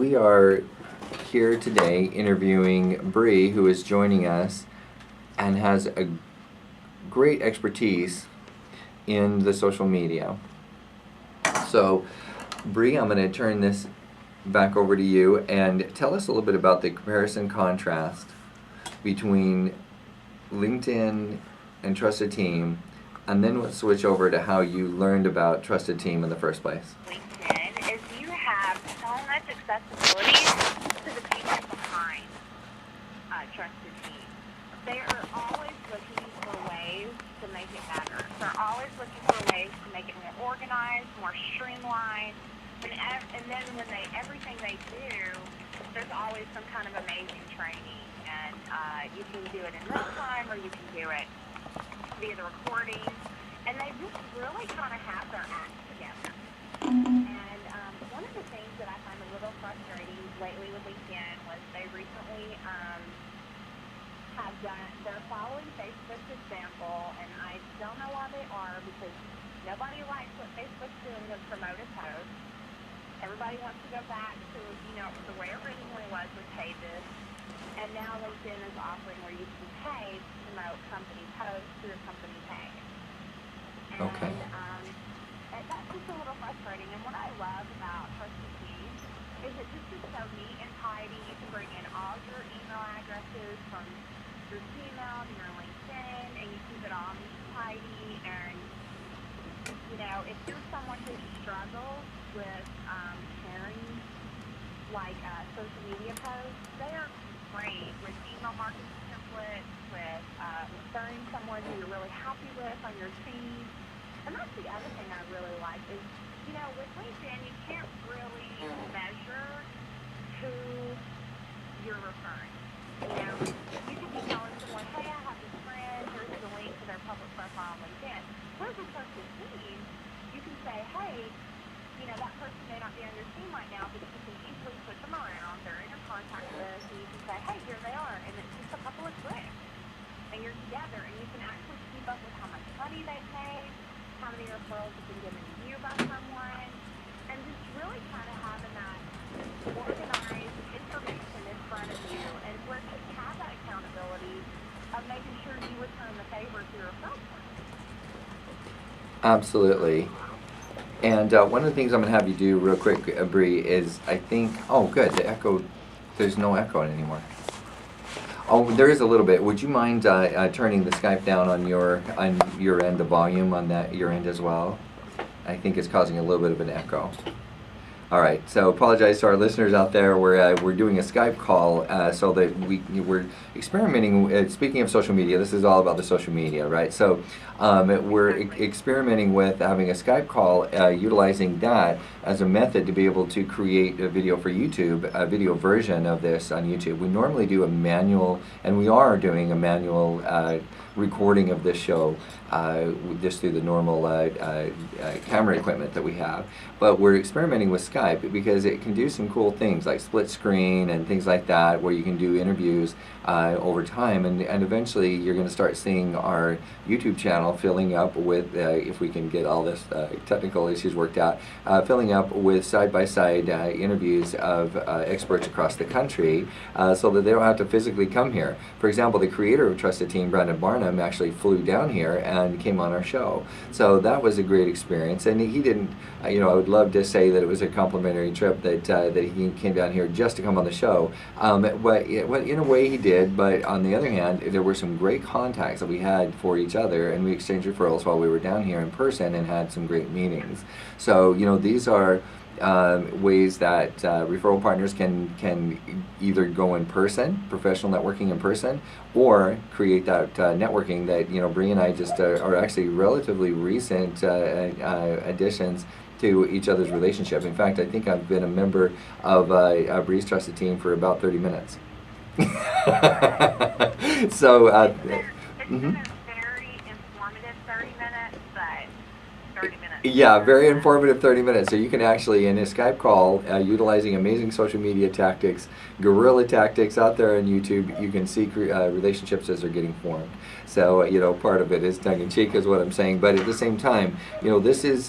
We are here today interviewing Bri, who is joining us and has a great expertise in the social media. So, Bri, I'm going to turn this back over to you and tell us a little bit about the comparison contrast between LinkedIn and Trusted Team, and then we'll switch over to how you learned about Trusted Team in the first place. LinkedIn is you have so much accessibility to the people behind Trusted Team. They are always looking for ways to make it better. They're always looking for ways to make it more organized, more streamlined. And then when everything they do, there's always some kind of amazing training. And you can do it in real time or you can do it via the recording. And they just really kind of have their act together. And one of the things that I find a little frustrating lately with LinkedIn was they recently they're following Facebook's example, and I don't know why they are, because nobody likes what Facebook's doing to promote a post. Everybody wants to go back to, the way it originally was with pages, and now LinkedIn is offering where you can pay to promote company posts to your company page. And, Okay. That's just a little frustrating, and what I love about Trusted Team is it just is so neat and tidy. You can bring in all your email addresses from your Gmail to your LinkedIn, and you keep it all neat and tidy. And, if you're someone who struggles with sharing, social media posts, they are great with email marketing templates, with referring someone who you're really happy with on your team. And that's the other thing I really like is, with LinkedIn, you can't really measure who you're referring. You could be telling someone, hey, I have this friend, here's the link to their public profile on LinkedIn. Whereas with Trusted Team, you can say, hey, that person may not be on your team right now, but you can easily switch them around. They're in your contact list, and you can say, hey, here they are, and it's just a couple of clicks. And you're together, and you can actually keep up with how much money they paid, how many referrals have been given to you by someone, and just really kind of having that organized information in front of you, and where you have that accountability of making sure you return the favor to your referral partner. Absolutely. And one of the things I'm going to have you do real quick, Bri, is oh, good, the echo, there's no echo anymore. Oh, there is a little bit. Would you mind turning the Skype down on your end, the volume on your end as well? I think it's causing a little bit of an echo. All right, so apologize to our listeners out there. We're doing a Skype call so that we're experimenting. Speaking of social media, this is all about the social media, right? So we're experimenting with having a Skype call, utilizing that as a method to be able to create a video for YouTube, a video version of this on YouTube. We normally do a manual, and we are doing a manual recording of this show just through the normal camera equipment that we have. But we're experimenting with Skype because it can do some cool things like split screen and things like that, where you can do interviews over time, and eventually you're going to start seeing our YouTube channel filling up with, if we can get all this technical issues worked out, filling up with side-by-side interviews of experts across the country, so that they don't have to physically come here. For example, the creator of Trusted Team, Brandon Barnum, actually flew down here and came on our show. So that was a great experience, and he didn't, I would love to say that it was a complimentary trip, that he came down here just to come on the show. But in a way he did, but on the other hand, there were some great contacts that we had for each other, and we exchanged referrals while we were down here in person and had some great meetings. So, these are ways that referral partners can either go in person, professional networking in person, or create that networking that Bri and I just are actually relatively recent additions to each other's relationship. In fact, I think I've been a member of Bri's Trusted Team for about 30 minutes. So it's been a very informative 30 minutes, but 30 minutes Yeah, very informative 30 minutes. So you can actually, in a Skype call, utilizing amazing social media tactics, guerrilla tactics out there on YouTube, you can see relationships as they're getting formed. So, part of it is tongue in cheek, is what I'm saying. But at the same time, this is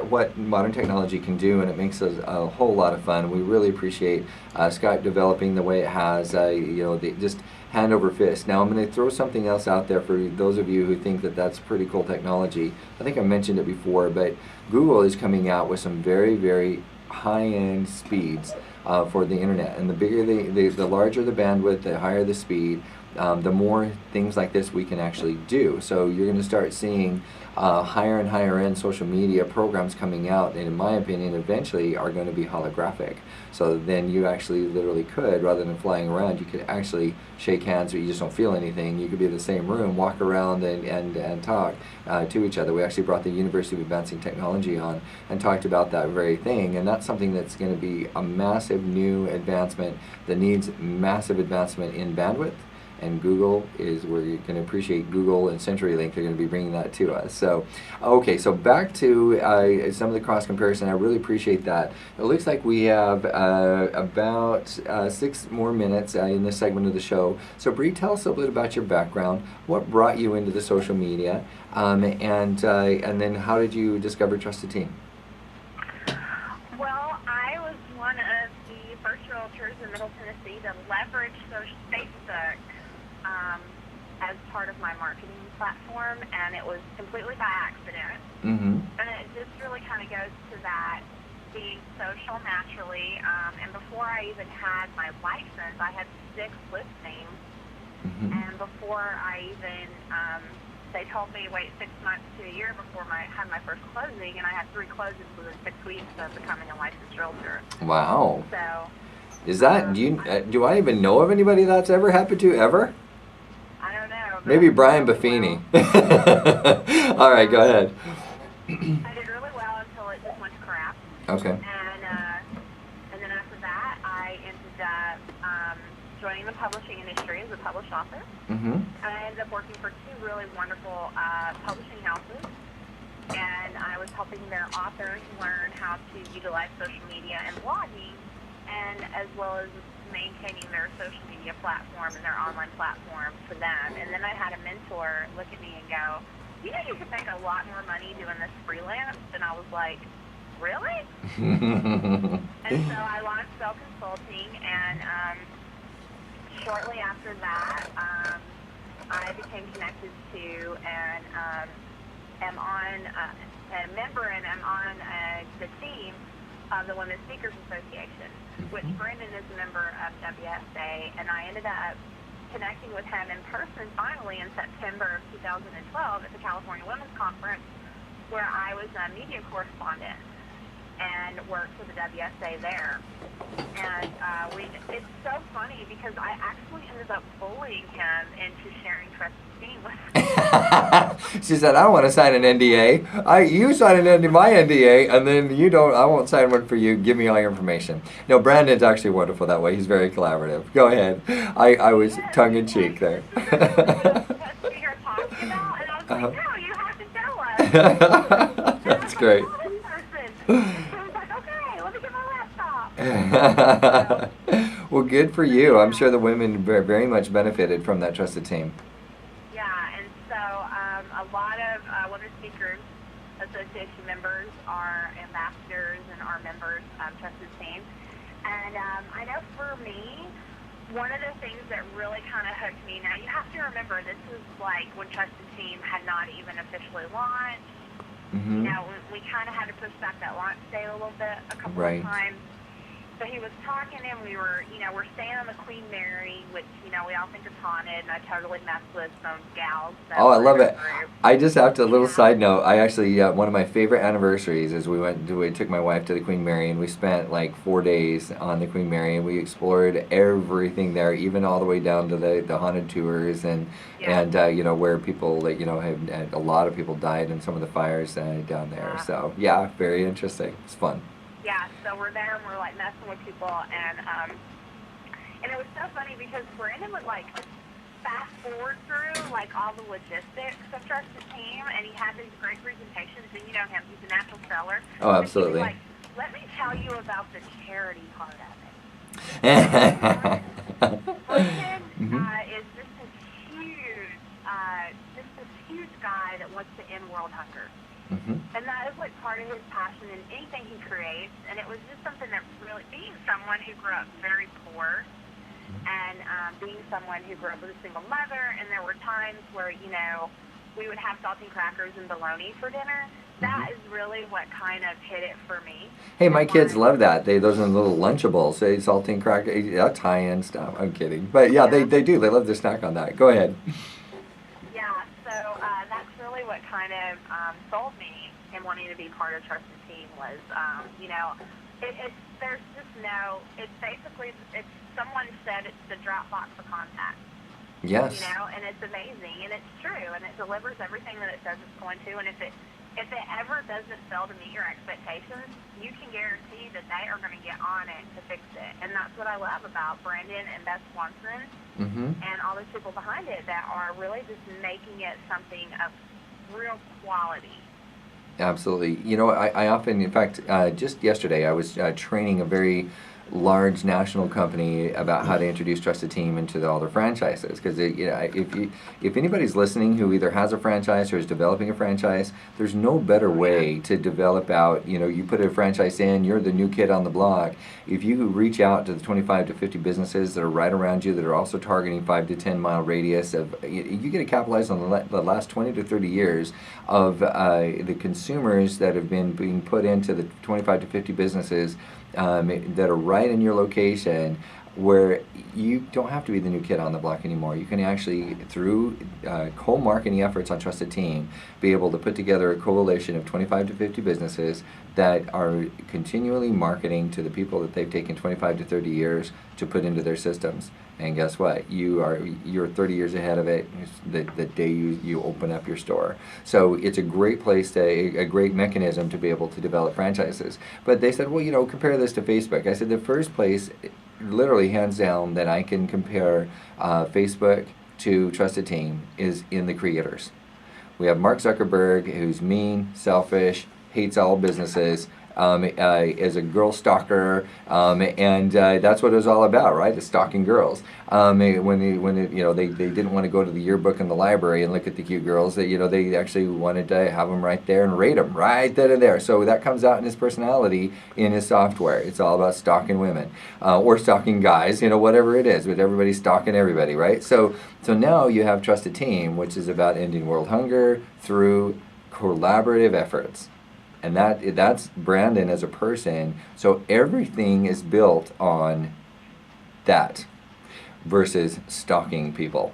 what modern technology can do, and it makes us a whole lot of fun. We really appreciate Skype developing the way it has, just hand over fist. Now I'm going to throw something else out there for those of you who think that that's pretty cool technology. I think I mentioned it before, but Google is coming out with some very, very high-end speeds for the internet. And the bigger the larger the bandwidth, the higher the speed, the more things like this we can actually do. So you're going to start seeing higher and higher end social media programs coming out, and in my opinion eventually are going to be holographic. So then you actually literally could, rather than flying around, you could actually shake hands but you just don't feel anything. You could be in the same room, walk around and talk to each other. We actually brought the University of Advancing Technology on and talked about that very thing, and that's something that's going to be a massive new advancement that needs massive advancement in bandwidth. And Google is where you can appreciate Google and CenturyLink. They're going to be bringing that to us. So, okay, so back to some of the cross comparison. I really appreciate that. It looks like we have about 6 more minutes in this segment of the show. So, Bri, tell us a little bit about your background. What brought you into the social media, and then how did you discover Trusted Team? Well, I was one of the first realtors in Middle Tennessee to leverage Facebook as part of my marketing platform, and it was completely by accident. Mm-hmm. And it just really kind of goes to that being social naturally. And before I even had my license, I had 6 listings. Mm-hmm. And before I even, they told me wait 6 months to a year before I had my first closing, and I had 3 closings within 6 weeks of becoming a licensed realtor. Wow. So. Is that, do I even know of anybody that's ever happened to, ever? I don't know. Maybe Brian Buffini. All right, go ahead. I did really well until it just went to crap. Okay. And then after that, I ended up joining the publishing industry as a published author. Mm-hmm. I ended up working for 2 really wonderful publishing houses, and I was helping their authors learn how to utilize social media and blogging, and as well as maintaining their social media platform and their online platform for them. And then I had a mentor look at me and go, you could make a lot more money doing this freelance. And I was like, really? And so I launched Cell Consulting, and shortly after that, I became connected to and am on a member, and I'm on the team of the Women's Speakers Association, which Brendan is a member of WSA, and I ended up connecting with him in person finally in September of 2012 at the California Women's Conference, where I was a media correspondent and worked for the WSA there. And it's so funny because I actually ended up bullying him into sharing Trusted Team with me. She said, I don't want to sign an NDA. You sign my NDA, and then you don't. I won't sign one for you. Give me all your information. No, Brandon's actually wonderful that way. He's very collaborative. Go ahead. I was tongue-in-cheek there. That's what you're talking about? And I was like, no, you have to tell us. That's great. So I was like, okay, let me get my laptop. Well, good for you. I'm sure the women very much benefited from that Trusted Team. Yeah, and so a lot of Women Speakers Association members are ambassadors and are members of Trusted Team. And I know for me, one of the things that really kind of hooked me, now you have to remember this was like when Trusted Team had not even officially launched. Mm-hmm. You know, we kind of had to push back that launch date a little bit, a couple Right. of times. So he was talking, and we were, we're staying on the Queen Mary, which, we all think is haunted, and I totally messed with some gals. Oh, I love it. I just have to, a little side note, I actually, one of my favorite anniversaries is we took my wife to the Queen Mary, and we spent like 4 days on the Queen Mary, and we explored everything there, even all the way down to the haunted tours, and where people, have a lot of people died in some of the fires down there. So, yeah, very interesting. It's fun. Yeah, so we're there, and we're, like, messing with people, and it was so funny because Brandon would, like, fast forward through, like all the logistics of Trusted Team, and he had these great presentations. And you know him; he's a natural seller. Oh, But absolutely. he was like, "Let me tell you about the charity part of it." Brendan Mhm. is just this huge guy that wants to end world hunger. Mhm. And that is like part of his passion in anything he creates. And it was just something that really, being someone who grew up very poor and being someone who grew up with a single mother, and there were times where, you know, we would have saltine crackers and bologna for dinner. That is really what kind of hit it for me. Hey, my And kids why- love that. Those are little Lunchables. Say saltine cracker. That's high-end stuff. I'm kidding. But yeah, Yeah. they do. They love to snack on that. Go ahead. Yeah, so that's really what kind of sold me in wanting to be part of Trusted Team was, you know, there's just no, it's basically, it's someone said it's the Dropbox for contact, Yes. you know, and it's amazing, and it's true, and it delivers everything that it says it's going to, and if it ever doesn't fail to meet your expectations, you can guarantee that they are going to get on it to fix it, and that's what I love about Brandon and Beth Swanson Mhm. and all those people behind it that are really just making it something of real quality. Absolutely. You know, I often, in fact, just yesterday, I was training a very large national company about how to introduce Trusted Team into all their franchises. Because if anybody's listening who either has a franchise or is developing a franchise, there's no better way to develop out. You know, you put a franchise in, you're the new kid on the block. If you reach out to the 25 to 50 businesses that are right around you that are also targeting 5 to 10 mile radius of, you get to capitalize on the last 20 to 30 years of the consumers that have been being put into the 25 to 50 businesses that are right in your location, where you don't have to be the new kid on the block anymore. You can actually, through co-marketing efforts on Trusted Team, be able to put together a coalition of 25 to 50 businesses that are continually marketing to the people that they've taken 25 to 30 years to put into their systems. And guess what? You're 30 years ahead of it the day you open up your store. So it's a great place a great mechanism to be able to develop franchises. But they said, well, you know, compare this to Facebook. I said the first place, literally hands down, that I can compare Facebook to Trusted Team is in the creators. We have Mark Zuckerberg, who's mean, selfish, hates all businesses, is a girl stalker, and that's what it was all about, right? Is stalking girls. They didn't want to go to the yearbook in the library and look at the cute girls. They actually wanted to have them right there and rate them right then and there. So that comes out in his personality in his software. It's all about stalking women or stalking guys, whatever it is. But everybody's stalking everybody, right? So now you have Trusted Team, which is about ending world hunger through collaborative efforts. And that's Brandon as a person. So everything is built on that versus stalking people.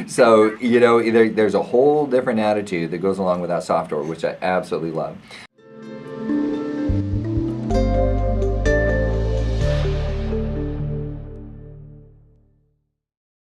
So, there's a whole different attitude that goes along with that software, which I absolutely love.